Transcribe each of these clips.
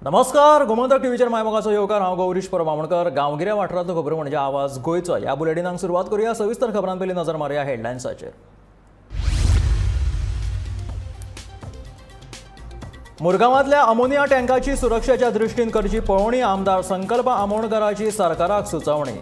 नमस्कार, गोमंतक टीव्हीचेर मायमोगाचो येवकार। हांव गौरीश परमामणकर। गांवगिऱ्या वाठारांतल्यो खबरो म्हणजे आवाज गोंयचो। ह्या बुलेटिनाक सुरवात करूया। सविस्तर खबरां पयलीं नजर मारया हेडलायन्साचेर। मुरगांवांतल्या अमोनिया टँकाची सुरक्षेच्या दृश्टीन करची पळोवणी। आमदार संकल्प आमोणकराची सरकाराक सुचोवणी।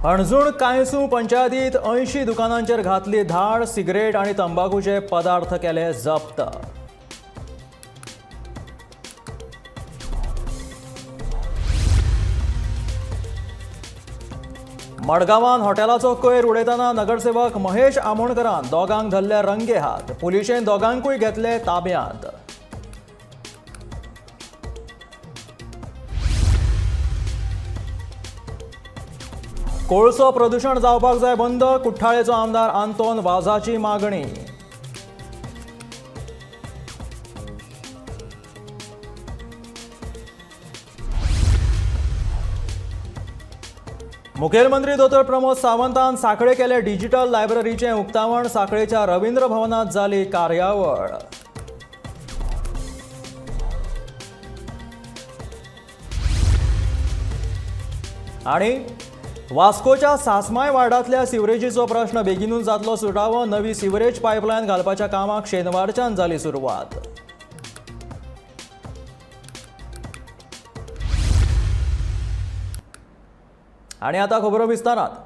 हणजूण कांयसू पंचायतीत 80 दुकानांचेर घातली धाड। सिगरेट आनी तंबाखूचे पदार्थ केले जप्त। मडगांवांत हॉटेलाचो कोयर उडयतना नगरसेवक महेश आमोणकरान दोगांक धरले रंगे हात। पुलिशेन दोगांकूय घेतले ताब्यांत। कोळसो प्रदूषण जावपाक जाय बंद। कुठ्ठाळेचो आमदार आंतोन वाझाची मागणी। मुखेलमंत्री दोतोर प्रमोद सावंतान सांखळे केले डिजिटल लायब्ररीचे उक्तावण। सांखळेच्या रवींद्र भवनात जाली कार्यावळ। आणि वास्कोच्या सासमाय वार्डांतल्या सिवरेजीचो प्रश्न बेगीनूच जातलो सुटावो। नवी सिवरेज पायपलायन घालपाच्या कामाक शेनवारच्यान जाली सुरवात। आणि आता खबरो विस्तारात।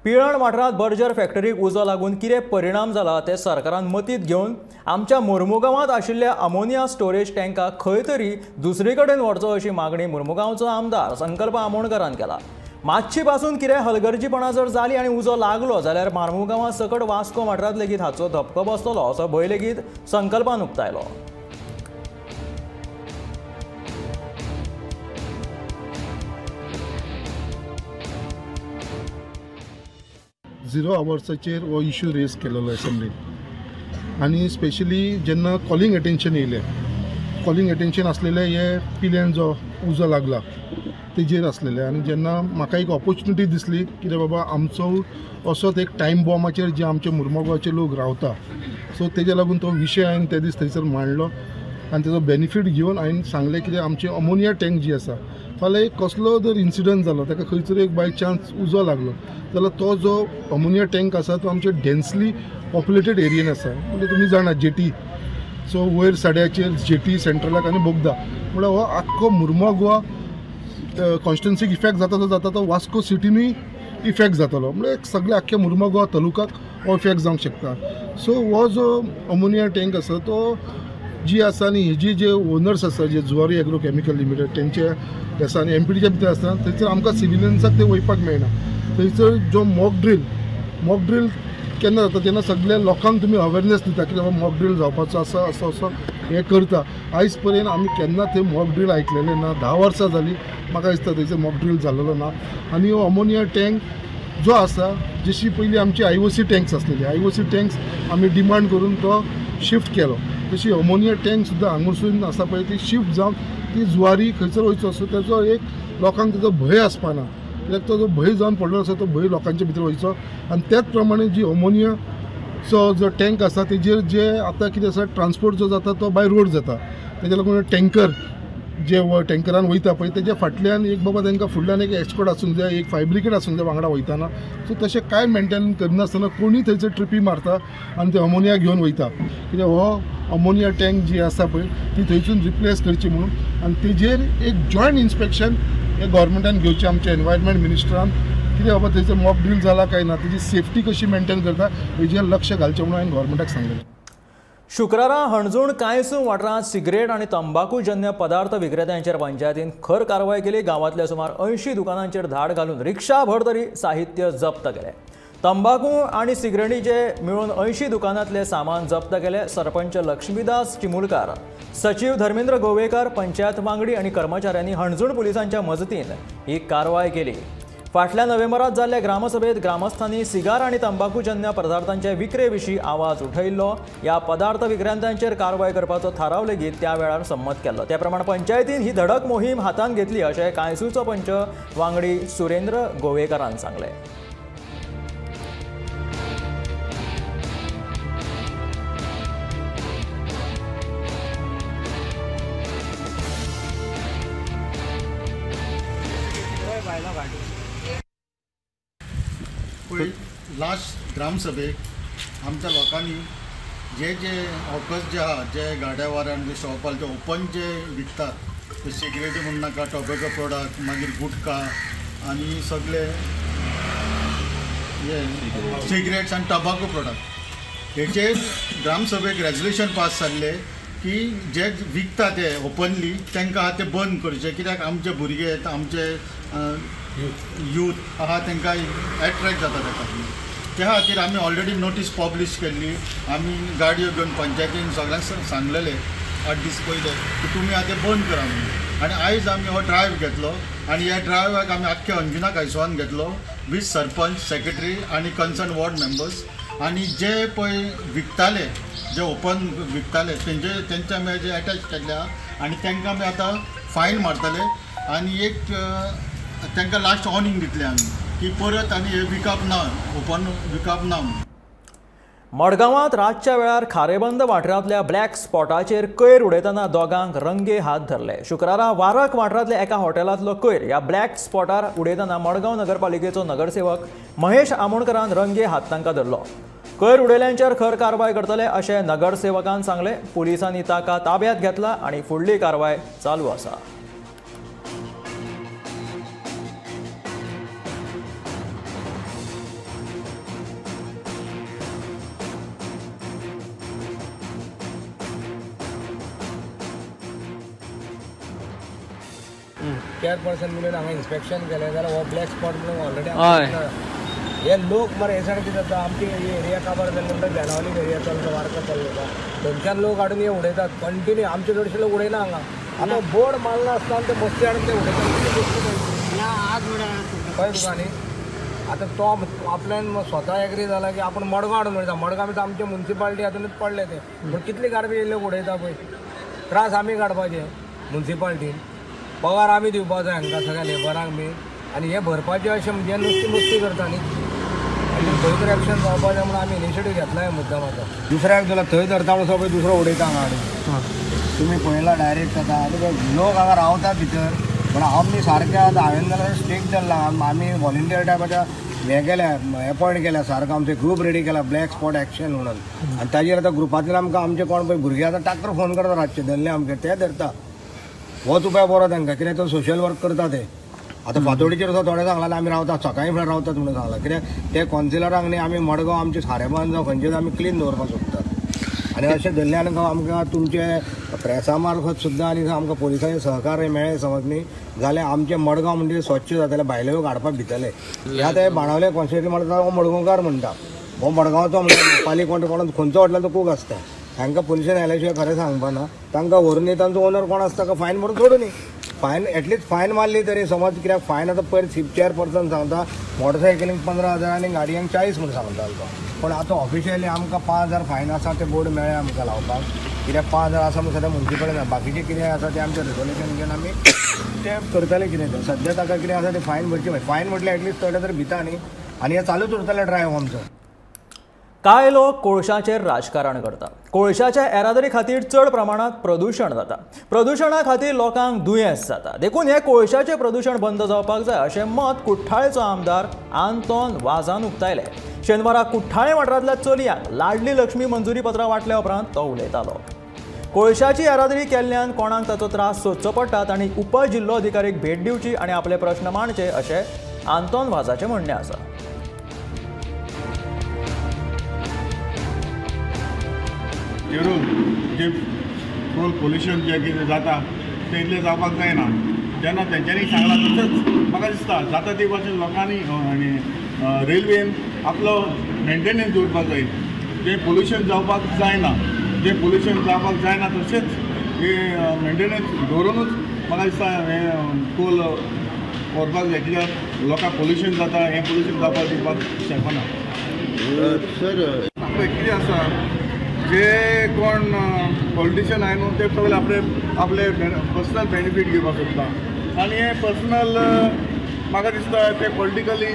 पिळण वाठारांत बर्जर फॅक्टरीक उजो लागून कितें परिणाम जाला ते सरकारान मतींत घेवन आमच्या मुर्मुगांवांत आशिल्ल्या अमोनिया स्टोरेज टँकाक खंय तरी दुसरे कडेन व्हरचो अशी मागणी मुर्मुगांवचो आमदार संकल्प आमोणकरान केला। मातशी पासून कितें हलगर्जीपणां जर जाली आनी उजो लागलो जाल्यार मुर्मुगांवा सकट वास्को वाठारांत लेगीत हाचो धपको बसतलो असो भंय लेगीत संकल्पान उक्तायलो। 0 आवर्साचेर हो इश्यू रेज केलेलो असेंब्लीन आनी स्पेशली जेन्ना कॉलिंग अटेन्शन येयलें, कॉलिंग अटेन्शन आसलेलें हे पिल्यान जो उजो लागला तेजेर आसलेलें। आनी जेन्ना म्हाका एक ऑपॉर्च्युनिटी दिसली कितें बाबा आमचो असोच एक टायम बॉमाचेर जे आमचे मुर्मुगांवचे लोक रावता, सो तेजे लागून तो विशय हांवें ते दीस थंयसर मांडलो आनी तेजो बेनिफीट घेवन हांवें सांगलें कितें आमची अमोनिया टँक जी आसा, फाल्यां एक कसलो जर इन्सिडंट जालो ताका खंयसर एक बाय चान्स उजो लागलो जाल्यार तो जो अमोनिया टँक आसा तो आमचे डेन्सली पॉप्युलेटेड एरियेन आसा। म्हणजे तुमी जाणा जेटी, सो वयर साड्याचेर जेटी सेंट्रलाक आनी बोगदा म्हळ्यार हो आख्खो मुर्मुगांव कॉन्स्टिट्युन्सीक इफेक्ट जाता तो वास्को सिटीनूय इफेक्ट जातलो। म्हणजे सगळे आख्ख्या मुर्मुगांव तालुकाक हो इफेक्ट जावंक शकता। सो हो जो अमोनिया टँक आसा तो जी आसा आनी हेजी जे ओनर्स आसा जे जुवारी एग्रो केमिकल लिमिटेड तेंचे आसा आनी एमपीडीच्या भितर आसता थंयसर आमकां सिविलियन्साक ते वयपाक मेळना। थंयसर जो मॉक ड्रील केन्ना जाता जेन्ना सगळ्या लोकांक तुमी अवेरनेस दिता की बाबा मॉक ड्रील जावपाचो आसा असो हें करता। आयज पर्यंत आमी केन्ना थंय मॉक ड्रील आयकलेलें ना। 10 वर्सां जालीं म्हाका दिसता थंयसर मॉक ड्रील जाल्लो ना। आनी हो अमोनिया टँक जो आसा जशी पयलीं आमची आयओसी टँक्स आसलेली, आयओसी टँक्स आमी डिमांड करून तो शिफ्ट केलो, तशी अमोनिया टँक सुद्दां हांगसून आसा पळय ती शिफ्ट जावन ती जुवारी खंयसर वयचो असो तेजो एक लोकांक तेजो भंय आसपाना। कित्याक तो जो भंय जावन पडलो आसा तो भंय लोकांच्या भितर वयचो। आनी त्याच प्रमाणे जी अमोनियाचो जो टँक आसा तेजेर जे आतां कितें आसा ट्रान्सपोर्ट जो जाता तो बाय रोड जाता, तेज्या लागून टँकर जे टँकरान वयता पळय तेज्या फाटल्यान एक बाबा तांकां फुडल्यान एक एस्कॉर्ट आसूंक जाय, एक फायर ब्रिगेड आसूंक जाय वांगडा वयताना। सो तशें कांय मेंटेन करनासतना कोणूय थंयसर ट्रिपी मारता आनी ते अमोनिया घेवन वयता। कित्याक हो अमोनिया टँक जी आसा पळय ती थंयसून रिप्लेस करची म्हणून आनी तेजेर एक जॉयंट इन्स्पेक्शन हे गव्हर्मेंटान घेवचें आमच्या एनवायरमेंट मिनिस्टरान। कितें बाबा थंयसर मॉक ड्रील जाला काय ना, तेजी सेफ्टी कशी मेंटेन करता हेजेर लक्ष घालचें म्हणून हांवें गव्हर्मेंटाक सांगलें। शुक्रारा हणजूण कांयसू वाठारांत सिगरेट आनी तंबाखूजन्य पदार्थ विक्रेत्यांचेर पंचायतीन खर कारवाय केली। गांवांतल्या सुमार 80 दुकानांचेर धाड घालून रिक्षा भर तरी साहित्य जप्त केलें। तंबाखू आनी सिगरेटीचे मिळून 80 दुकानांतले सामान जप्त केले। सरपंच लक्ष्मीदास चिमुलकार, सचिव धर्मेंद्र गोवेकर, पंचायत वांगडी आनी कर्मचाऱ्यांनी हणजूण पुलिसांच्या मजतीन ही कारवाय केली। फाटल्या नोव्हेंबरात जाल्ल्या ग्रामसभेत ग्रामस्थांनी सिगार आणि तंबाखूजन्य पदार्थांच्या विक्रेविशीं आवाज उठयल्लो। ह्या पदार्थ विक्रेत्यांचेर कारवाय करपाचो थाराव लेगीत त्या वेळार संमत केल्लो। त्या प्रमाण पंचायतीन ही धडक मोहीम हातांत घेतली अशें कांयसूचो पंच वांगडी सुरेंद्र गोवेकरान सांगलें। लास्ट ग्रामसभेक आमच्या लोकांनी जे ऑफर्स जे आहा जे गाड्यावारान जे शॉपाल ते ओपन जे विकतात ते सिगरेटी म्हणू नाका टॉबॅको प्रोडक्ट मागीर गुटखा आनी सगळे हे सिगरेट्स आनी टॉबॅको प्रोडक्ट हेचेर ग्रामसभेक रेजोल्युशन पास जाल्ले की जे विकता ते ओपनली तांकां ते बंद करचे कित्याक आमचे भुरगे आमचे यूथ आहा तांकां एट्रॅक्ट जाता त्या खातीर आमी ऑलरेडी नोटीस पब्लीश केल्ली आमी गाडयो घेवन पंचायतीन सगळ्यांक सांगलेले 8 दीस पयले की तुमी आतां बंद करा म्हणून आनी आयज आमी हो ड्रायव्ह घेतलो आनी ह्या ड्रायव्हाक आमी आख्ख्या अंजुना कांयसवान घेतलो वीथ सरपंच सेक्रेटरी आनी कन्सर्न वॉर्ड मेंबर्स आनी जे पळय विकताले जे ओपन विकताले तेंचे आमी जे अटॅच केल्ले आहा आनी तांकां आमी आतां फायन मारतले आनी एक तांकां लास्ट वॉर्निंग दितले आमी की परत आनी हे विकप ना ओपन विकप ना म्हणून. मडगांवांत रातच्या वेळार खारेबंद वाठारांतल्या ब्लॅक स्पॉटाचेर कोयर उडयतना दोगांक रंगे हात धरले. शुक्रारा वारक वाठारांतल्या एका हॉटेलांतलो कोयर ह्या ब्लॅक स्पॉटार उडयतना मडगांव नगरपालिकेचो नगरसेवक महेश आमोणकरान रंगे हात तांकां धरलो. कोयर उडयल्यांचेर खर कारवाय करतले अशें नगरसेवकान सांगलें. पुलिसांनी ताका ताब्यांत घेतला आनी फुडली कारवाय चालू आसा. चेअरपर्सन म्हणून हांगा इन्स्पेक्शन केलें जाल्यार हो ब्लॅक स्पॉट म्हणून ऑलरेडी हे लोक मरे हे सायडीन कितें जाता आमची एरिया काबार जाले नंतर बेनावली एरिया चलता वारका चलता थंयच्यान लोक हाडून हे उडयतात कंटिन्यू आमचे चडशे लोक उडयना हांगा आतां बोर्ड मारला आसतना ते बस्ती हाडून ते उडयतात कळ्ळें तुका न्ही. आतां तो आपल्यान स्वता एग्री जाला की आपण मडगांव हाडून उडयता मडगांव भितर आमचे म्युन्सिपाल्टी हातूनच पडले ते पूण कितली गार्बेज येयल्ले उडयता पळय त्रास आमी काडपाचे म्युन्सिपाल्टीन पगार आमी दिवपाक जाय हांकां सगळ्या लेबरांक बी आनी हे भरपाचें अशें म्हणजे नुस्ती मस्ती करता न्ही आनी खंय तरी एक्शन जावपाक जाय म्हणून आमी इनिशिएटीव घेतला हे मुद्दामाचो. दुसऱ्याक जाल्यार थंय धरता म्हणून सगळें दुसरो उडयता हांगा हाडून तुमी पळयला डायरेक्ट जाता आनी लोक हांगा रावतात भितर पूण आमी सारके आतां हांवें जाल्यार स्टेक धरला आमी व्हॉलिंटियर टायपाच्या हे केल्या अपॉयंट केल्या सारको आमचो ग्रूप रेडी केला ब्लॅक स्पॉट एक्शन म्हणून आनी ताजेर आतां ग्रुपांतल्यान आमकां आमचे कोण पळय भुरगे आतां टाक्कर फोन करता रातचे धरले आमचे ते धरता होच उपाय बरो तांकां कित्याक तो सोशल वर्क करता ते आतां फातोडीचेर सुद्दां थोडे सांगलां आमी रावतात सकाळी फुडें रावतात म्हणून सांगलां कित्याक ते कॉन्सिलरांक न्ही आमी मडगांव आमचे सारेबान जावं खंयचेच आमी क्लीन दवरपाक सोदतात आनी अशें धरल्यान आमकां तुमचे प्रेसा मार्फत सुद्दां आनी आमकां पोलिसांचें सहकार्य मेळ्ळें समज न्ही जाल्यार आमचें मडगांव म्हणजे स्वच्छ जातलें भायले लोक हाडपाक भितले. ह्या ते बाणावले कॉन्स्टिट्युएंसी म्हणटा हो मडगांवकार म्हणटा हो मडगांवचो म्हणटा पाली कोण खंयचो हॉटेलाचो कूक आसता तांकां पुलिशेन आयल्या शिवाय खरें सांगपा ना तांकां व्हरून न्ही तांचो ओनर कोण आसता ताका फायन भरून सोडूं न्ही फायन एटलीस्ट फायन मारली तरी समज कित्याक फायन आतां पयर चेअरपर्सन सांगता मोटरसायकलींक 15,000 आनी गाडयांक 40 म्हणून सांगता तो पूण आतां ऑफिशियली आमकां 5,000 फायन आसा ते बोर्ड मेळ्ळे आमकां लावपाक कित्याक 5,000 आसा म्हणून सद्या म्युन्सिपल ना बाकीचें कितें आसा तें आमचें रेजोल्युशन घेवन आमी ते करतले कितें तें सद्या ताका कितें आसा तें फायन भरचें फायन म्हटल्यार एटलीस्ट थोडे तरी भिता न्ही आनी हें चालूच उरतलें ड्रायव्ह आमचो. कांय लोक कोळशाचेर राजकारण करतात. कोळशाच्या येरादारी खातीर चड प्रमाणात प्रदूषण जाता. प्रदूषणा खातीर लोकांक दुयेंस जाता. देखून हे कोळशाचें प्रदूषण बंद जावपाक जाय अशें मत कुठ्ठाळेचो आमदार आंतोन वाझान उक्तायलें. शेनवारा कुठ्ठाळे वाठारांतल्या चलयांक लाडली लक्ष्मी मंजुरी पत्रां वांटल्या उपरांत तो उलयतालो. कोळशाची येरादारी केल्ल्यान कोणाक ताचो त्रास सोंसचो पडटात आनी उपजिल्लो अधिकारीक भेट दिवची आनी आपले प्रस्न मांडचे अशें आंतोन वाझाचें म्हणणें आसा. जे फूल पोल्युशन जे कितें जाता तें इतलें जावपाक जायना जेन्ना तेंच्यांनी सांगलां तशेंच म्हाका दिसता जाता ते भाशेन लोकांनी आनी रेल्वेन आपलो मेंटेनन्स दवरपाक जाय जें पोल्युशन जावपाक जायना जें पोल्युशन जावपाक जायना तशेंच हे मेंटेनन्स दवरूनच म्हाका दिसता हें टोल व्हरपाक जाय कित्याक लोकांक पोल्युशन जाता हें पोल्युशन जावपाक दिवपाक शकना. सर कितें आसा जे कोण पॉलिटिशियन आय न्हू ते सगळे आपले पर्सनल बेनिफीट घेवपाक सोदता आनी हे पर्सनल म्हाका दिसता ते पॉलिटिकली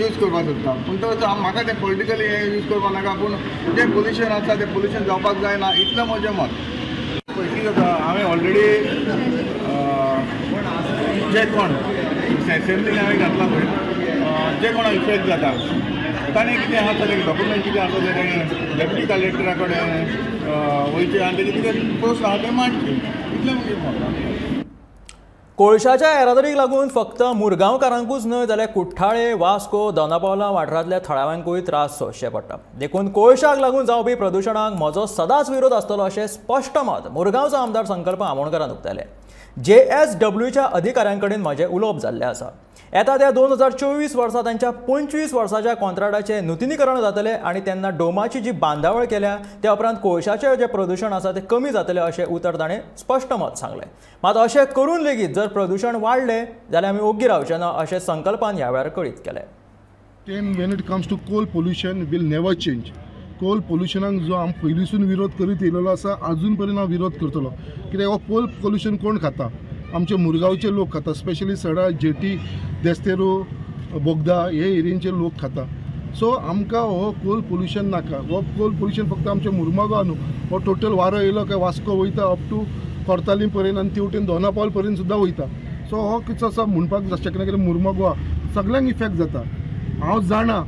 यूज करपाक सोदता पूण तो म्हाका ते पॉलिटिकली हे यूज करपाक नाका पूण जें पोल्युशन आसा तें पोल्युशन जावपाक जायना इतलें म्हजें मत. पळय कितें जाता हांवें ऑलरेडी जे कोण एसेंब्लीन हांवें घातला पळय जे कोणाक इफेक्ट जाता ताणें कितें आसा तें डॉक्युमेंट कितें आसा तें डेप्युटी कलेक्टरा कडेन वयचें आनी तेजें कितें पोस्ट आसा तें मांडचें इतलें मागीर म्हाका. कोळशाच्या येरादारीक लागून फक्त मुरगांवकारांकूच न्हय जाल्यार कुठ्ठाळे, वास्को, दोनापावला वाठारांतल्या थळाव्यांकूय त्रास सोंसचे पडटा. देखून कोळशाक लागून जावपी प्रदुशणाक म्हजो सदांच विरोध आसतलो अशें स्पश्ट मत मुरगांवचो आमदार संकल्प आमोणकरान उक्तायलें. JSWच्या अधिकाऱ्यां कडेन म्हजें उलोवप जाल्लें आसा. येता त्या 2024 वर्सा तांच्या 25 वर्साच्या कॉन्ट्रॅक्टाचें नूतनीकरण जातलें आनी तेन्ना डोमाची जी बांदावळ केल्या त्या उपरांत कोळशाचें जें प्रदूशण आसा तें कमी जातलें अशें उतर ताणें स्पश्ट मत सांगलें. मात अशें करून लेगीत जर प्रदूशण वाडलें जाल्यार आमी ओग्गी रावचे ना अशें संकल्पान ह्या वेळार कळीत केलें. When it comes to coal pollution will never change. Coal पोल्युशनाक जो आमी पयलींसून विरोध करीत येयलेलो आसा अजून पर्यंत हांव विरोध करतलो. कित्याक हो कोल पोल्युशन कोण खाता? आमचे मुरगांवचे लोक खाता, स्पेशली सडा, जेटी, देस्तेरो, बोगदा हे एरियेचे लोक खाता. सो आमकां हो कोल पोल्युशन नाका. हो कोल पोल्युशन फक्त आमच्या मुरमागांव न्हू, हो टोटल वारो येयलो काय वास्को वयता अप टू कोर्तालीं पर्यंत आनी तेवटेन दोनापावल पर्यंत सुद्दां वयता. सो हो कितें आसा म्हणपाक शकना की मुरमागांव सगळ्यांक इफेक्ट जाता. हांव जाणा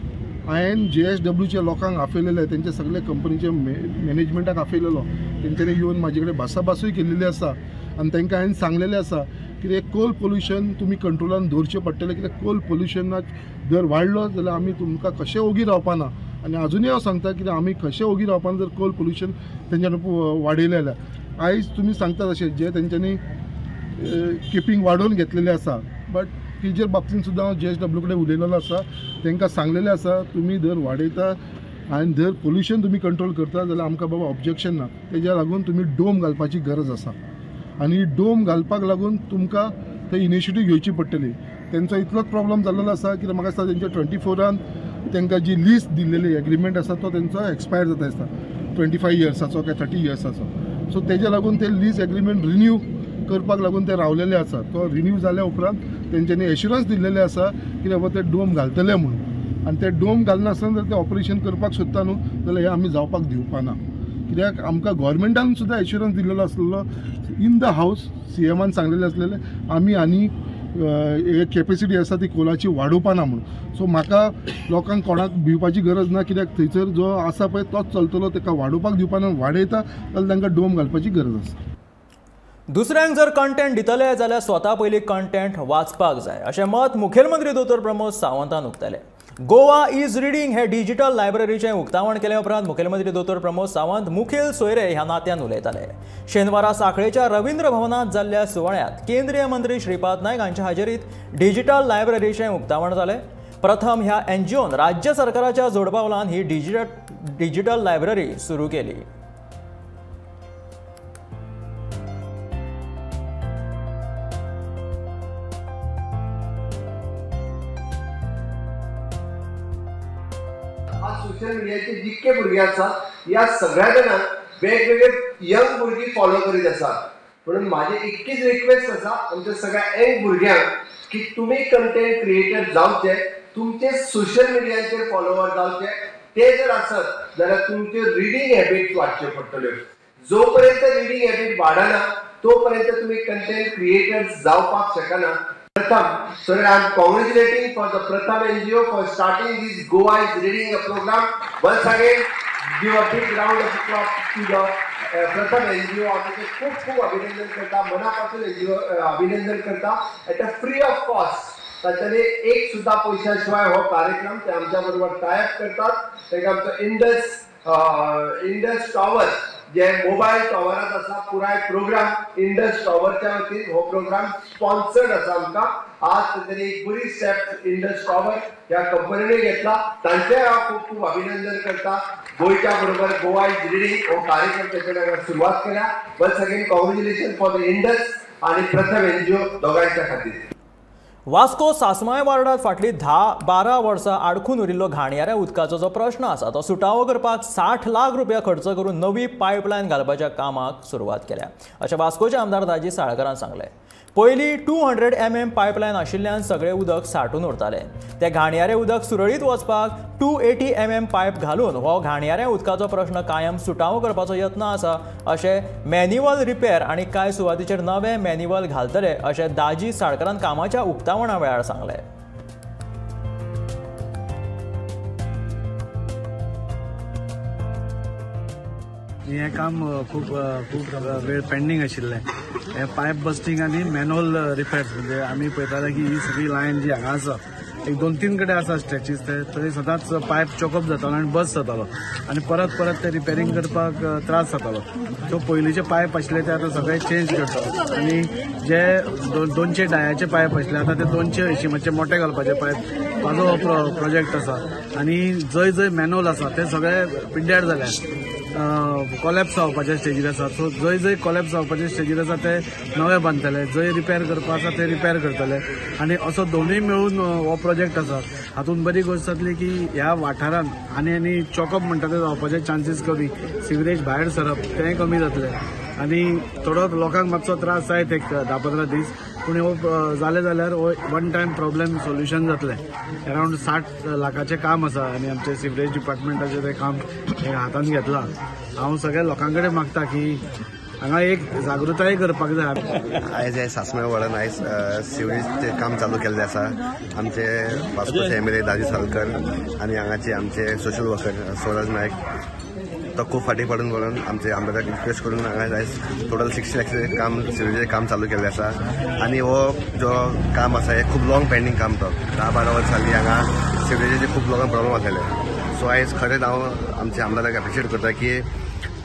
हांवें JSWच्या लोकांक आपयलेले, तेंचे सगळे कंपनीचे मॅनेजमेंटाक आपयलेलो. तेंच्यांनी येवन म्हाजे कडेन भासाभासूय केल्लेली आसा आनी तांकां हांवें सांगलेलें आसा की कोल पोल्युशन तुमी कंट्रोलान दवरचें पडटलें. कित्याक कोल पोल्युशनाक जर वाडलो जाल्यार आमी तुमकां कशें ओगी रावपाना. आनी अजुनूय हांव सांगता की आमी कशें ओगी रावपाना जर कोल पोल्युशन तेंच्यानी वाडयलें जाल्यार. आयज तुमी सांगतात अशें जे तेंच्यांनी किपींग वाडोवन घेतलेलें आसा, बट तेजेर बाबतींत सुद्दां हांव JSW कडेन उलयलेलो आसा. तांकां सांगलेलें आसा तुमी जर वाडयता आनी जर पोल्युशन तुमी कंट्रोल करता जाल्यार आमकां बाबा ऑब्जेक्शन ना. तेज्या लागून तुमी डोम घालपाची गरज आसा आनी डोम घालपाक लागून तुमकां थंय इनिशिएटीव घेवची पडटली. तेंचो इतलोच प्रॉब्लम जाल्लो आसा की म्हाका दिसता तेंच्या 24 तांकां जी लीज दिल्लेली एग्रीमेंट आसा तो तेंचो एक्सपायर जाता दिसता 25 इयर्साचो काय 30 इयर्साचो. सो तेज्या लागून ते लीज एग्रीमेंट रिन्यू करपाक लागून ते रावलेले आसा. तो रिन्यू जाल्या उपरांत तेंच्यांनी एश्युरन्स दिल्लेले आसा की बाबा ते डोम घालतले म्हणून. आनी ते डोम घालनासतना जर ते ऑपरेशन करपाक सोदता न्हू जाल्यार हे आमी जावपाक दिवपाना. कित्याक आमकां गोवोरमेंटान सुद्दां एश्युरन्स दिल्लेलो आसलेलो इन द हावस. CMन सांगलेलें आसलेलें आमी आनी कॅपेसिटी आसा ती कोलाची वाडोवपाना म्हणून. सो म्हाका लोकांक कोणाक भिवपाची गरज ना. कित्याक थंयसर जो आसा पळय तोच चलतलो. ताका वाडोवपाक दिवपाना. वाडयता जाल्यार तांकां डोम घालपाची गरज आसा. दुसऱ्यांक जर कंटेंट दितले जाल्यार स्वता पयलीं कंटेंट वाचपाक जाय अशें मत मुखेलमंत्री दोतोर प्रमोद सावंतान उक्तायलें. गोवा इज रिडींग हे डिजिटल लायब्ररीचें उक्तावण केले उपरांत मुखेलमंत्री दोतोर प्रमोद सावंत मुखेल सोयरे ह्या नात्यान उलयताले. शेनवारा सांखळेच्या रवींद्र भवनांत जाल्ल्या सुवाळ्यात केंद्रीय मंत्री श्रीपाद नायक हांच्या हाजेरीत डिजिटल लायब्ररीचें उक्तावण जालें. प्रथम ह्या NGOन राज्य सरकाराच्या जोडपावलान ही डिजिटल लायब्ररी सुरू केली. सोशल मिडियाचे जितके भुरगे आसात ह्या सगळ्या जाणांक वेगवेगळे यंग भुरगीं फॉलो करीत आसात. म्हणून माझी इतकीच रिक्वेस्ट आसा आमच्या सगळ्या यंग भुरग्यांक की तुमी कंटेंट क्रिएटर जावचे, तुमचे सोशल मिडियाचेर फॉलोवर जावचे. ते जर आसत जाल्यार तुमचे रिडींग हॅबिट्स वाडचे पडटल्यो. जो पर्यंत रिडींग हॅबिट वाडना तो पर्यंत तुम्ही कंटेंट क्रिएटर्स जावपाक शकना. Pratham, so I'm congratulating for the Pratham NGO for starting this Goa is Reading a program. Once again, give a big round of applause to the Pratham NGO. आमचे खूप अभिनंदन करता, मनापासून NGO अभिनंदन करता. at a free of cost. त्याच्याने एक सुद्धा पैशाशिवाय हो कार्यक्रम ते आमच्या बरोबर टायअप करतात. ते आमचं इंडस टॉवर जे मोबाईल टॉवरात असा पुराय प्रोग्राम इंडस टॉवरच्या वतीन हो प्रोग्राम स्पॉन्सर्ड असा आमकां. आज तरी एक बरी स्टेप इंडस टॉवर ह्या कंपनीने घेतला. तांचे हांव खूप अभिनंदन करता. गोयच्या बरोबर गोवा इज रिडींग हो कार्यक्रम त्याच्या सुरुवात केला. Once again congratulation for the Indus आणि प्रथम NGO दोगांच्या खातीर. वास्को सासमाय वार्डात फाटली 10-12 वर्सां आडखून उरिल्लो घाणयाऱ्या उदकाचो जो प्रश्न आसा तो सुटावो करपाक 60 लाख रुपया खर्च करून नवी पायपलायन घालपाच्या कामाक सुरवात केल्या अशें वास्कोचे आमदार दाजी साळकारान सांगलें. पयलीं 200 mm पायपलायन आशिल्ल्यान सगळें उदक सांठून उरतालें. तें घाणयारें उदक सुरळीत वचपाक 280 mm पायप घालून हो घाणयाऱ्या उदकाचो प्रश्न कायम सुटावो करपाचो यत्न आसा अशें मॅन्युअल रिपेर आनी कांय सुवातीचेर नवें मॅन्युअल घालतले अशें दाजी साळकारान कामाच्या उक्तावणा वेळार सांगलें. हें काम खूब वेळ पेंडींग आशिल्लें. हे पायप बस्टिंग आनी मॅनहोल रिपेर्स म्हणजे आमी पळयताले की ही सगळी लायन जी हांगा आसा एक 2-3 कडेन आसा स्ट्रेचीस ते थंय सदांच पायप चॉकअप जातालो आनी बस जातालो आनी परत ते रिपेरिंग करपाक त्रास जातालो. सो पयलींचे पायप आशिल्ले ते आतां सगळे चेंज करतात आनी जे 200 डायाचे पायप आशिल्ले आतां ते 280 मातशे मोठे घालपाचे पायप म्हाजो प्रोजेक्ट आसा. आनी जंय जंय मॅनहोल आसा ते सगळे पिड्ड्यार जाल्यात, कॉलेप्स जावपाच्या स्टेजीर आसा. सो जंय जंय कॉलेप्स जावपाच्या स्टेजीर आसा ते नवे बांदतले, जंय रिपेर करपाक आसा ते रिपेर करतले आनी असो दोनूय मेळून हो प्रोजेक्ट आसा. हातूंत बरी गोश्ट जातली की ह्या वाठारांत आनी चॉकअप म्हणटा ते जावपाचे चान्सीस कमी, सिवरेज भायर सरप तेंय कमी जातले आनी थोडो लोकांक मातसो त्रास जायत एक 10-15 दीस. पूण हो जालें जाल्यार हो वन टायम प्रॉब्लेम सोल्युशन जातलें. अरावंड 60 लाखाचें काम आसा आनी आमचे सिवरेज डिपार्टमेंटाचें तें काम हातान घेतलां. हांव सगळ्या लोकां कडेन मागता की हांगा एक जागृताय करपाक जाय. आयज हे सासमेळ वाड्यान आयज सिवरेजचें काम चालू केल्लें आसा. आमचे वास्कोचे एमएलए दाजी सालकर आनी हांगाचे आमचे सोशल वर्कर स्वराज नायक तो खूब फाटीं पडून व्हरून आमचे आमदाराक रिक्वेस्ट करून हांगा आयज टोटल 60 लाखाचें काम सिवरेजेचें काम चालू केल्लें आसा. आनी हो जो काम आसा हे खूब लाँग पेंडींग काम तो 10-12 वर्सां जालीं हांगा सिवरेजेचे खूब लोकांक प्रॉब्लम जाताले. सो आयज खरेंच हांव आमच्या आमदाराक एप्रिशिएट करता की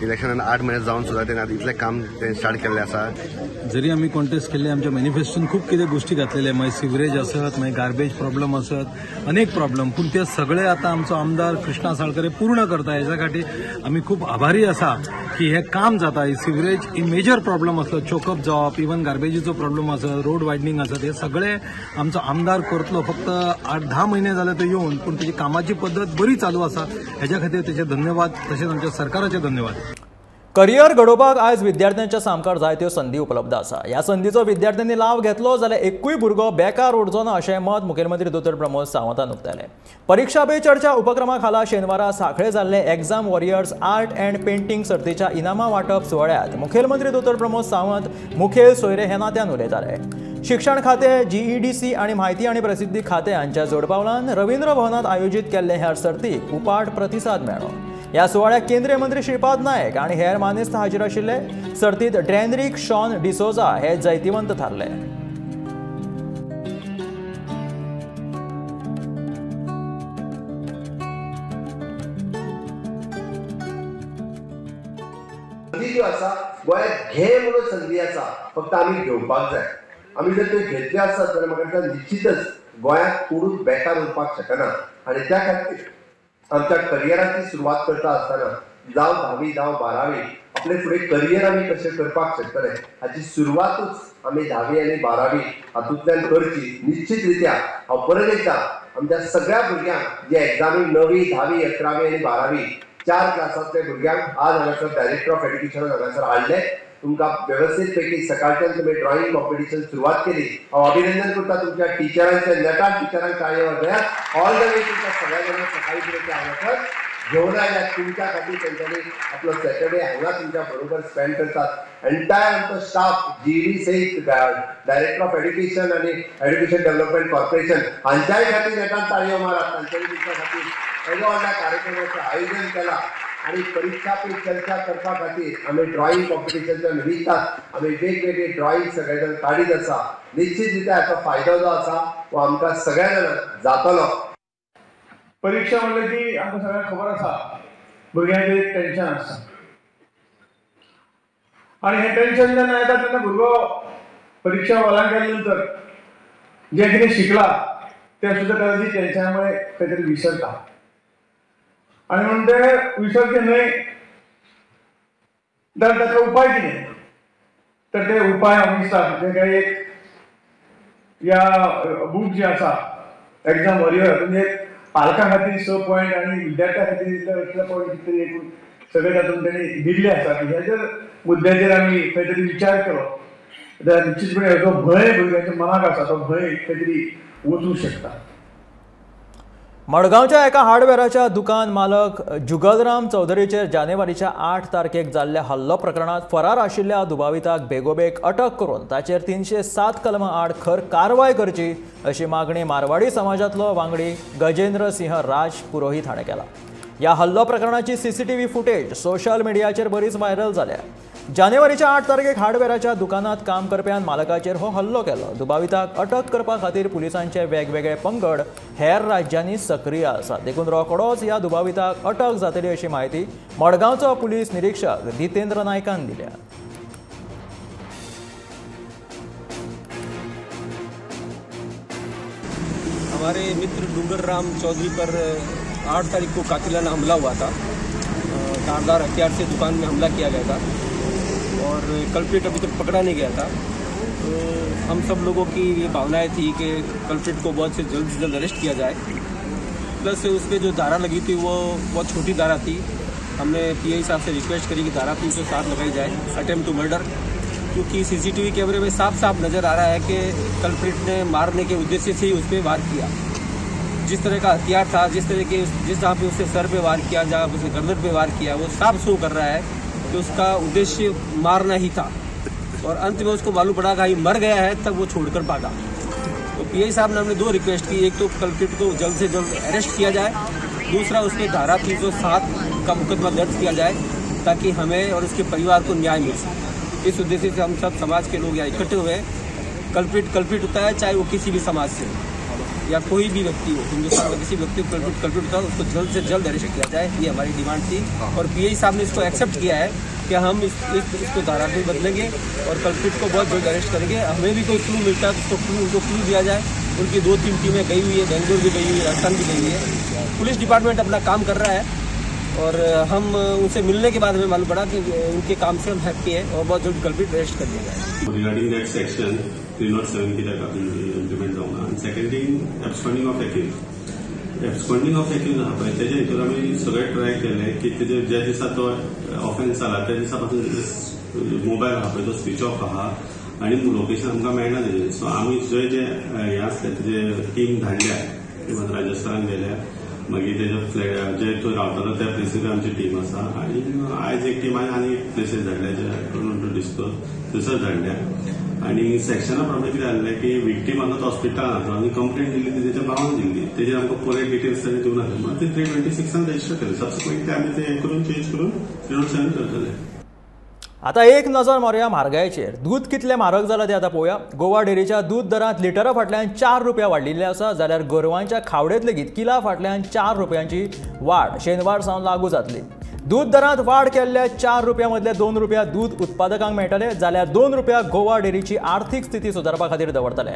इलेक्शनान 8 म्हयने जावन सुद्दां तेणें आतां इतलें काम तें स्टार्ट केल्लें आसा. जरी आमी कॉन्टेस्ट केल्ले आमच्या मॅनिफेस्टोन खूब कितें गोश्टी घातलेले, मागीर सिवरेज आसत, मागीर गार्बेज प्रॉब्लम आसत, अनेक प्रॉब्लम, पूण ते सगळे आतां आमचो आमदार कृष्णा साळकर पूर्ण करता. हेच्या खातीर आमी खूब आभारी आसा की हे काम जाता. सिवरेज ही मेजर प्रॉब्लम आसलो, चोकअप जावप, इवन गार्बेजीचो प्रॉब्लम आसत, रोड वायडनींग आसत, हे सगळे आमचो आमदार करतलो. फक्त 8-10 म्हयने जाले तो येवन, पूण तेजी कामाची पद्दत बरी चालू आसा. हेच्या खातीर तेचे धन्यवाद, तशेंच आमच्या सरकाराचे धन्यवाद. करियर घडोवपाक आयज विद्यार्थ्यांच्या सामकार जायत्यो संदी उपलब्ध आसा. ह्या संदीचो विद्यार्थ्यांनी लाव घेतलो जाल्यार एकूय भुरगो बेकार उरचो ना अशें मत मुखेलमंत्री दोतोर प्रमोद सावंतान उक्तायलें. परीक्षा पे चर्चा उपक्रमा खाला शेनवारा सांखळे जाल्ले exam warriors art and painting सर्तीच्या इनामां वांटप सुवाळ्यांत मुखेलमंत्री दोतोर प्रमोद सावंत मुखेल सोयरे हे नात्यान उलयताले. शिक्षण खातें, GEDC आनी म्हायती आनी प्रसिद्धी खातें हांच्या जोडपावलान रवींद्र भवनात आयोजीत केल्ले ह्या सर्तीक उपाट प्रतिसाद मेळ्ळो. ह्या सुवाळ्याक केंद्रीय मंत्री श्रीपाद नायक आनी हेर मानेस्त हाजीर आशिल्ले. सर्तींत ड्रेनरीक शॉन डिसोजा हे जैतिवंत थारले. संधी ज्यो आसा गोंयांत घे म्हणून संधी आसा, फक्त आमी घेवपाक जाय. आमी जर त्यो घेतल्यो आसत जाल्यार म्हाका दिसता निश्चितच गोंयांत कोणूच बेकार उरपाक शकना. आनी त्या खातीर आमच्या करियराची सुरवात करता आसतना जावं 10वी जावं 12वी आपले फुडें करियर आमी कशें करपाक शकतले हाची सुरवातूच आमी 10वी आनी 12वी हातूंतल्यान करची. निश्चित रित्या हांव परत एकदां आमच्या सगळ्या भुरग्यांक जे एग्जामीक 9वी 10वी 11वी आनी 12वी 4 क्लासांतले भुरग्यांक आज हांगासर डायरेक्टर ऑफ एड्युकेशन हांगासर हाडले. तुमकां व्यवस्थीत पैकी सकाळच्यान तुमी ड्रॉइंग कॉम्पिटिशन सुरवात केली. हांव अभिनंदन करता तुमच्या टिचरांचे, नेटान टिचरांक ताळयो वाजयात. ऑल द वे तुमच्या सगळ्या जाणांक सकाळी फुडें हांगासर घेवन आयल्यात. तुमच्या खातीर तेंच्यांनी आपलो सॅटर्डे हांगा तुमच्या बरोबर स्पेंड करतात. एंटायर आमचो स्टाफ GED सहीत डायरेक्टर ऑफ एड्युकेशन आनी एड्युकेशन डेव्हलपमेंट कॉर्पोरेशन हांच्याय खातीर नेटान ताळयो मारात. तांच्यांनी तुमच्या खातीर एगो व्हडल्या कार्यक्रमाचें आयोजन केलां. आणि परीक्षा पे चर्चा करपा खातीर आमी ड्रॉइंग कॉम्पिटिशन विकतात. आमी वेगवेगळे ड्रॉइंग सगळे जाण काडीत आसा. निश्चित रित्या हाचो फायदो जो आसा तो आमकां सगळ्या जाणांक जातलो. परीक्षा म्हणलें की आमकां सगळ्यांक खबर आसा भुरग्यांचें एक टेन्शन आसता. आनी हें टेन्शन जेन्ना येता तेन्ना भुरगो परीक्षा हॉलांत गेले नंतर जें कितें शिकला तें सुद्दां ताची टेन्शनामुळे खंय तरी विसरता. आणि म्हणून ते विसरचे न्हय तर ताका उपाय कितें, तर ते उपाय आमी दिसतात जे काही एक ह्या बूक जे आसा एग्जाम वॉरियर म्हणजे पालकां खातीर 6 पॉयंट आणि विद्यार्थ्यां खातीर इतले पॉयंट कितें एकूण सगळे तातूंत तेणी दिल्ले आसा. ह्याचेर मुद्द्याचेर आमी खंय तरी विचार केलो जाल्यार निश्चितपणे जो भंय भुरग्यांच्या मनाक आसा तो भंय खंय तरी वचूंक शकता. मडगांवच्या एका हार्डवेअराच्या दुकान मालक जुगलराम चौधरीचेर जानेवारीच्या 8 तारखेक जाल्ल्या हल्लो प्रकरणात फरार आशिल्ल्या दुबाविताक बेगोबेग अटक करून ताचेर 307 कलमा आड खर कारवाय करची अशी मागणी मारवाडी समाजातलो वांगडी गजेंद्र सिंह राज पुरोहित हाणें केला. या हल्लो प्रकरणाची CCTV फुटेज सोशल मिडियाचेर बरीच व्हायरल जाल्या। जानेवारीच्या 8 तारखेक हार्डवेराच्या दुकानात काम करप्यान मालकाचेर हो हल्लो केलो। दुबाविताक अटक करपा खातीर पुलिसांचे वेगवेगळे पंगड हेर राज्यांनी सक्रिय आसात। देखून रोखडोच ह्या दुबाविताक अटक जातली अशी माहिती मडगांवचो पुलीस निरीक्षक जितेंद्र नायकान दिल्या। हमारे मित्र डूंगर राम चौधरी पर 8 तारीख को कातिलाना हमला हुआ था। धारदार हथियार से दुकान में हमला किया गया था और कल्प्रिट अभी तक पकड़ा नहीं गया था। तो हम सब लोगों की ये भावनाएं थी कि कल्प्रिट को बहुत से जल्द अरेस्ट किया जाए। प्लस उस पर जो धारा लगी थी वो बहुत छोटी धारा थी। हमने PI साहब से रिक्वेस्ट करी कि धारा 307 लगाई जाए, अटेम्प्ट टू मर्डर, क्योंकि CCTV कैमरे में साफ साफ नज़र आ रहा है कि कल्प्रिट ने मारने के उद्देश्य से ही उस पर वार किया। जिस तरह का हथियार था, जिस जहाँ पे उसने सर पे वार किया, जहाँ पे उसने गर्दन पे वार किया, वो साफ शो कर रहा है कि उसका उद्देश्य मारना ही था। और अंत में उसको मालूम पड़ा कि मर गया है, तब वो छोड़कर भागा। तो PI साहब ने हमने 2 रिक्वेस्ट की, एक तो कल्प्रिट को जल्द से जल्द अरेस्ट किया जाए, दूसरा उस पर धारा 307 का मुकदमा दर्ज किया जाए ताकि हमें और उसके परिवार को न्याय मिल सके। इस उद्देश्य से हम सब समाज के लोग यहाँ इकट्ठे हुए। कल्प्रिट होता है, चाहे वो किसी भी समाज से हो या कोई भी व्यक्ति हो, हिंदुस्तान में किसी व्यक्ति को कल्प्रिट होता है, उसको जल्द से जल्द अरेस्ट किया जाए, ये हमारी डिमांड थी। और PI साहब ने इसको एक्सेप्ट किया है कि हम इसको धारा को बदलेंगे और कल्प्रिट को बहुत जल्द अरेस्ट करेंगे। हमें भी कोई क्लू मिलता है तो उनको क्लू दिया जाए। उनकी 2-3 टीमें गई हुई है, बेंगलोर भी गई हुई है, राजस्थान भी गई हुई है। पुलिस डिपार्टमेंट अपना काम कर रहा है और हम उनसे मिलने के बाद हमें मालूम पड़ा कि उनके काम से हम हैप्पी हैं और बहुत जल्द कल्प्रिट अरेस्ट कर दिया जाए। Regarding that section 307 कित्याक इम्प्लिमेंट जावना आनी second thing absconding of accuse आहा पळय तेजे हितून आमी सगळे ट्राय केले की तेजे ज्या दिसा तो ऑफेन्स जाला त्या दिसा पासून मोबायल आहा पळय तो स्विच ऑफ आहा आनी लोकेशन आमकां मेळना तेजें। सो आमी जे हे आसले तेजे टीम धाडल्या, इवन राजस्थान गेल्या, मागीर तेजे फ्लॅट जे थंय रावतालो त्या प्लेसीर आमची टीम आसा आनी आयज एक टीम आनी एक प्लेसीस धाडल्या जे डिस्कोज थंयसर धाडल्या। आनी सेक्शना प्रमाणे कितें जाल्लें की विक्टीम आतां हॉस्पिटलांत आसा आनी कंप्लेंट दिल्ली ती तेच्या भावान दिल्ली, तेजेर आमकां पुरे डिटेल्स ताणें दिवं नासले म्हणून ते 326 रजिस्टर केले। सबसिक्वेंटली आमी ते करून चेंज करून 307 करतले। आता एक नजर मारूया म्हारगायेचेर। दूध कितले म्हारग जाला ते आतां पळोवया। गोवा डेअरीच्या दूध दरांत लिटरा फाटल्यान 4 रुपया वाडलेली आसा, जाल्यार गोरवांच्या खावडेंत लेगीत किला फाटल्यान 4 रुपयांची वाड शेनवार सावन लागू जातली। दूध दरांत वाड केल्ल्या 4 रुपया मदले 2 रुपया दूध उत्पादकांक मेळटले, जाल्यार 2 रुपया गोवा डेअरीची आर्थीक स्थिती सुदारपा खातीर दवरतले।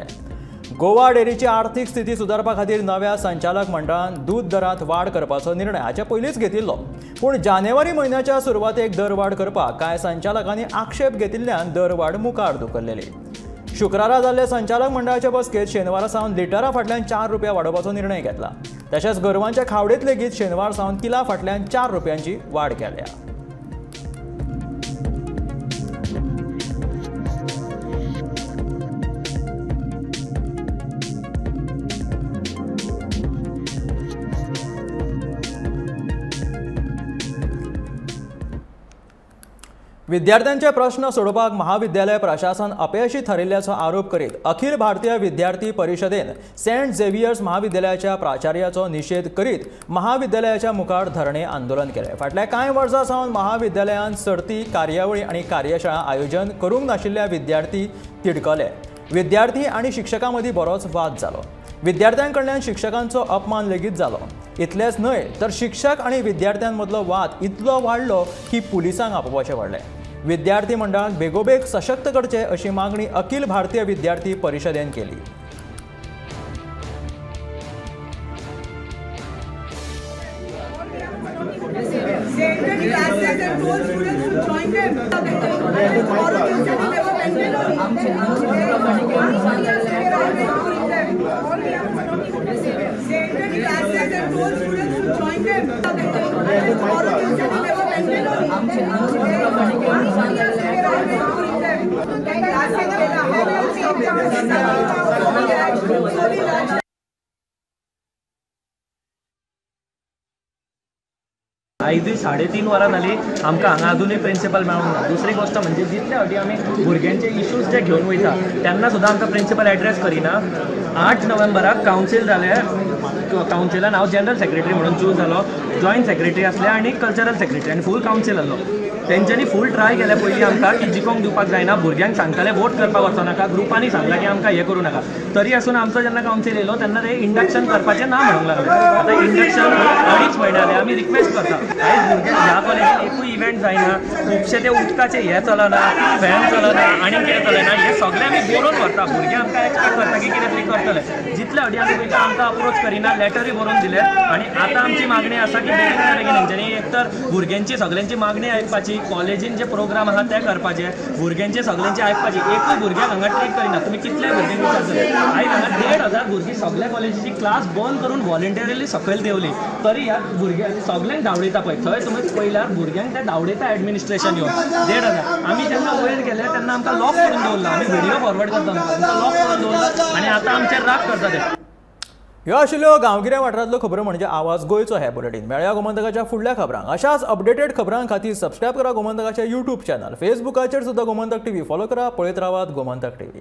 गोवा डेअरीची आर्थीक स्थिती सुदारपा खातीर नव्या संचालक मंडळान दूध दरांत वाड करपाचो निर्णय हाचे पयलींच घेतिल्लो, पूण जानेवारी म्हयन्याच्या सुरवातेक दर वाड करपाक कांय संचालकांनी आक्षेप घेतिल्ल्यान दर वाड मुखार धुकल्लेली। शुक्रारा जाल्ले संचालक मंडळाचे बसकेत शेनवारा सावन लिटरा फाटल्यान 4 रुपया वाडोवपाचो निर्णय घेतला। तशेंच गोरवांच्या खावडेंत लेगीत शेनवार सावन किला फाटल्यान 4 रुपयांची वाड केल्या। विद्यार्थ्यांचे प्रश्न सोडोवपाक महाविद्यालय प्रशासन अपयशी ठरिल्ल्याचो आरोप करीत अखिल भारतीय विद्यार्थी परिशदेन सेंट झेवियर्स महाविद्यालयाच्या प्राचार्याचो निषेध करीत महाविद्यालयाच्या मुखार धरणे आंदोलन केले। फाटल्या कांय वर्सां सावन महाविद्यालयांत सर्ती, कार्यावळी आनी कार्यशाळा आयोजन करूंक नाशिल्ल्या विद्यार्थी तिडकले। विद्यार्थी आनी शिक्षकां मदीं बरोच वाद जालो। विद्यार्थ्यांकडल्यान शिक्षकांचो अपमान लेगीत जालो। इतलेंच न्हय तर शिक्षक आनी विद्यार्थ्यां मदलो वाद इतलो वाडलो की पुलिसांक आपोवपाचें पडलें। विद्यार्थी मंडळाक बेगोबेग सशक्त करचे अशी मागणी अखिल भारतीय विद्यार्थी परिशदेन केली। आयज 3.5 वरां जाली आमकां हांगा अजुनूय प्रिंसिपल मेळूंक ना। दुसरी गोश्ट म्हणजे जितले फावटी आमी भुरग्यांचे इश्यूज जे घेवन वयता तेन्ना सुद्दां आमकां प्रिंसिपल एड्रेस करिना। 8 नोव्हेंबराक कावन्सील जाले कावन्सिलान हांव जनरल सेक्रेटरी म्हणून चूज जालो, जॉयंट सेक्रेटरी आसले आनी कल्चरल सेक्रेटरी आनी फूल कावन्सील आसलो. तेंच्यांनी फूल ट्राय केले पयलीं आमकां की जिखोंक दिवपाक जायना, भुरग्यांक सांगताले वोट करपाक वचो नाका, ग्रुपांनी सांगलां की आमकां हें करूं नाका. तरी आसून आमचो जेन्ना कावन्सील येयलो तेन्ना ते इंडक्शन करपाचें ना म्हणूंक लागले. आतां इंडक्शन 2.5 म्हयने जाले. आमी रिक्वेस्ट करता, आयज भुरगे ह्या कॉलेजीन एकूय इव्हेंट जायना, खुबशे ते उदकाचे हे चलना, फॅन चलना, आनी कितें चलना, हे सगळें आमी बरोवन व्हरता. भुरगे आमकां एक्सपेक्ट करता की कितें तरी करतले. जितले फावटी आमी पयलीं आमकां अप्रोच करिना, लेटरूय बरोवन दिले. आनी आतां आमची मागणी आसा की बेगीन बेगीन हेंच्यांनी एक तर भुरग्यांची सगळ्यांची मागणी आयकपाची, कॉलेजीन जे प्रोग्राम आहा ते करपाचे, भुरग्यांचे सगळ्यांची आयकपाची. एकूय भुरग्याक हांगा ट्रीट करिना. तुमी कितले भुरग्यांक विचारतले. आयज हांगा 1,500 भुरगीं सगळ्या कॉलेजीची क्लास बंद करून व्हॉलंटियरली सकयल देवली. तरी ह्या भुरग्यांक सगळ्यांक धांवडयता पळय, थंय तुमी पयल्यार भुरग्यांक ते धांवडयता एडमिनिस्ट्रेशन येवन 1,500. आमी जेन्ना वयर गेले तेन्ना आमकां लॉक करून दवरला. आमी व्हिडिओ फॉरवर्ड करता, आमकां लॉक करून दवरला आनी आतां आमचेर राग करता ते. ह्यो आशिल्ल्यो गांवगिऱ्या वाठारांतल्यो खबरो म्हणजे आवाज गोंयचो हे बुलेटीन. मेळया गोमंतकाच्या फुडल्या खबरांक. अशाच अपडेटेड खबरां खातीर सबस्क्रायब करा गोमंतकाचें यूट्यूब चॅनल. फेसबुकाचेर सुद्दां गोमंतक टीव्ही फॉलो करा. पळयत रावात गोमंतक टीव्ही.